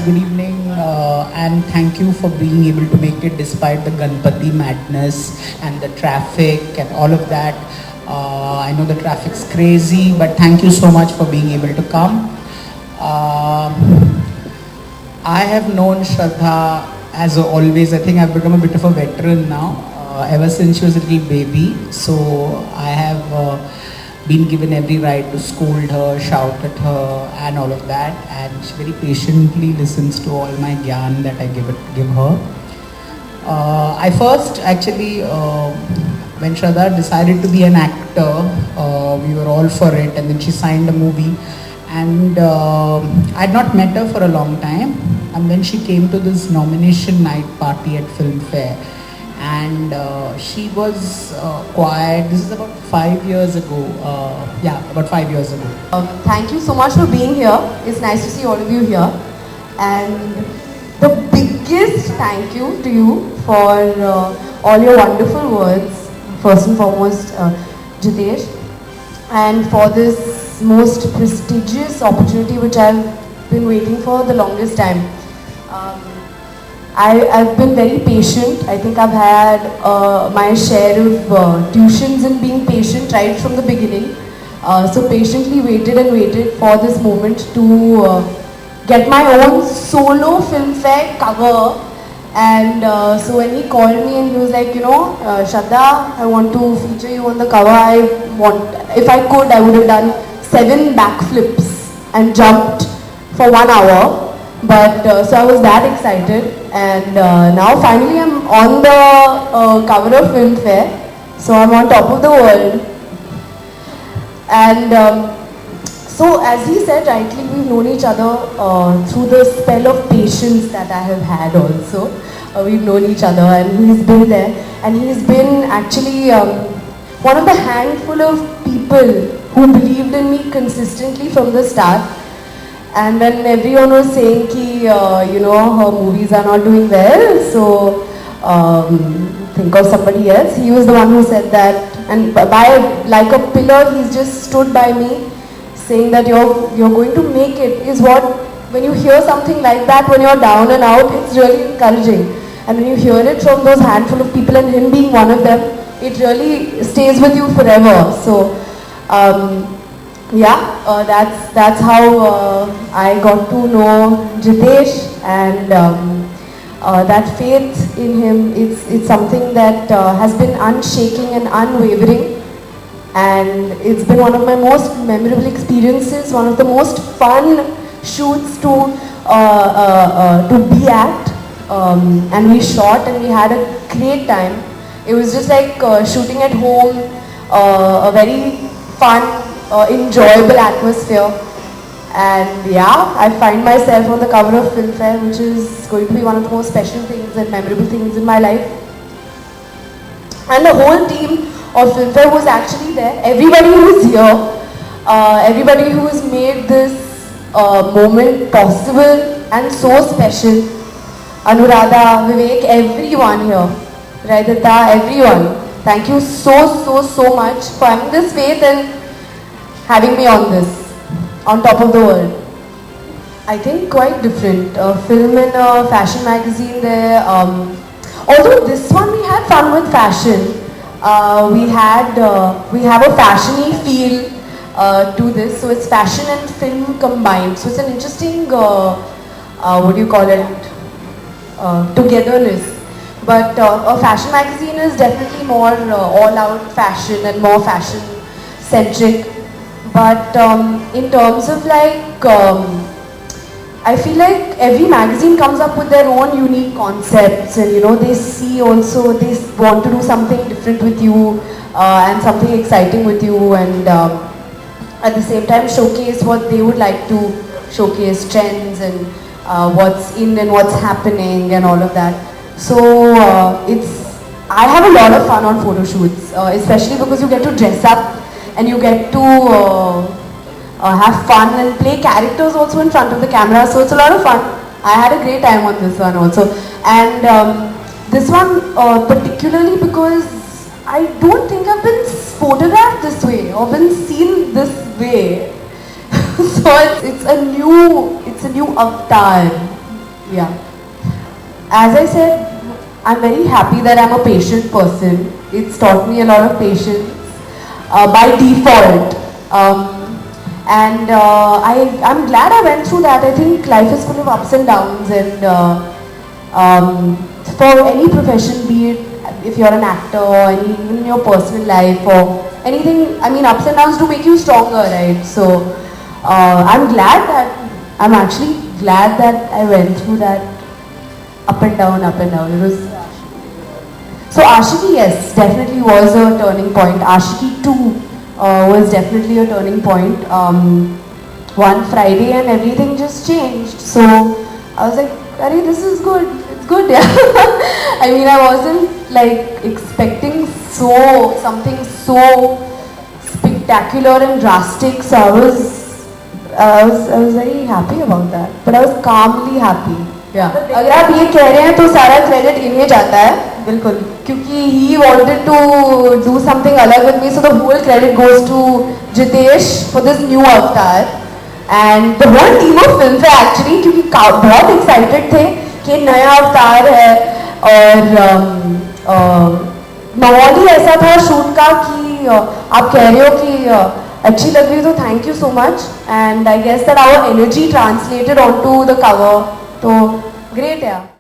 good evening, and thank you for being able to make it despite the Ganpati madness and the traffic and all of that. I know the traffic's crazy, but thank you so much for being able to come. I have known Shraddha as always. I think I've become a bit of a veteran now, ever since she was a little baby. So I have been given every right to scold her, shout at her, and all of that. And she very patiently listens to all my gyan that I give her. I first actually, when Shraddha decided to be an actor, we were all for it, and then she signed a movie. And I had not met her for a long time, and then she came to this nomination night party at Filmfare, and she was quiet. This is about 5 years ago. About 5 years ago. Thank you so much for being here. It's nice to see all of you here. And the biggest thank you to you for all your wonderful words. First and foremost, Jitesh. And for this most prestigious opportunity which I've been waiting for the longest time. I've been very patient. I think I've had my share of tuitions in being patient right from the beginning. So patiently waited and waited for this moment to get my own solo Filmfare cover. And so when he called me and he was like, Shraddha, I want to feature you on the cover. If I could, I would have done 7 backflips and jumped for 1 hour. But so I was that excited, and now finally I'm on the cover of Filmfare, so I'm on top of the world. And so as he said rightly, we've known each other through the spell of patience that I have had also. We've known each other, and he's been there, and he's been actually one of the handful of people who believed in me consistently from the start. And when everyone was saying her movies are not doing well, so think of somebody else. He was the one who said that, and like a pillar, he's just stood by me, saying that you're going to make it. Is what, when you hear something like that, when you're down and out, it's really encouraging. And when you hear it from those handful of people, and him being one of them, it really stays with you forever. So. That's how I got to know Jitesh, and that faith in him, it's something that has been unshaking and unwavering, and it's been one of my most memorable experiences, one of the most fun shoots to be at, and we shot and we had a great time. It was just like shooting at home, a very fun, enjoyable atmosphere. And I find myself on the cover of Filmfare, which is going to be one of the most special things and memorable things in my life. And the whole team of Filmfare was actually there. Everybody who was here, everybody who has made this moment possible and so special. Anuradha, Vivek, everyone here. Raidata, everyone. Thank you so much for having this faith and having me on this, on top of the world. I think quite different. Film and a fashion magazine there. Although this one we had fun with fashion. We have a fashion-y feel to this. So it's fashion and film combined. So it's an interesting, togetherness. But a fashion magazine is definitely more all-out fashion and more fashion-centric. But in terms of I feel like every magazine comes up with their own unique concepts, and they see also, they want to do something different with you and something exciting with you, and at the same time showcase what they would like to showcase, trends and what's in and what's happening and all of that. So I have a lot of fun on photo shoots, especially because you get to dress up and you get to have fun and play characters also in front of the camera, so it's a lot of fun. I had a great time on this one also. And this one particularly because I don't think I've been photographed this way or been seen this way. So it's a new avatar. Yeah. As I said, I'm very happy that I'm a patient person. It's taught me a lot of patience by default. I'm glad I went through that. I think life is full of ups and downs, and for any profession, be it if you're an actor or even in your personal life or anything, I mean, ups and downs do make you stronger, right? So I'm actually glad that I went through that up and down, up and down. It was so Ashiki, yes, definitely was a turning point. Ashiki 2 was definitely a turning point. One Friday and everything just changed. So I was like, Arey, this is good. It's good, yeah. I mean, I wasn't like expecting something so spectacular and drastic. So I was very happy about that. But I was calmly happy. Yeah. अगर आप ये कह रहे हैं तो सारा credit इन्हें जाता है बिल्कुल क्योंकि he wanted to do something अलग with me, so the whole credit goes to Jitesh for this new avatar and the whole team of Filmfare actually क्योंकि बहुत excited थे कि नया अवतार है और माहौल ही ऐसा था शूट का कि आप कह रहे हो कि अच्छी लग रही तो thank you so much and I guess that our energy translated onto the cover तो great है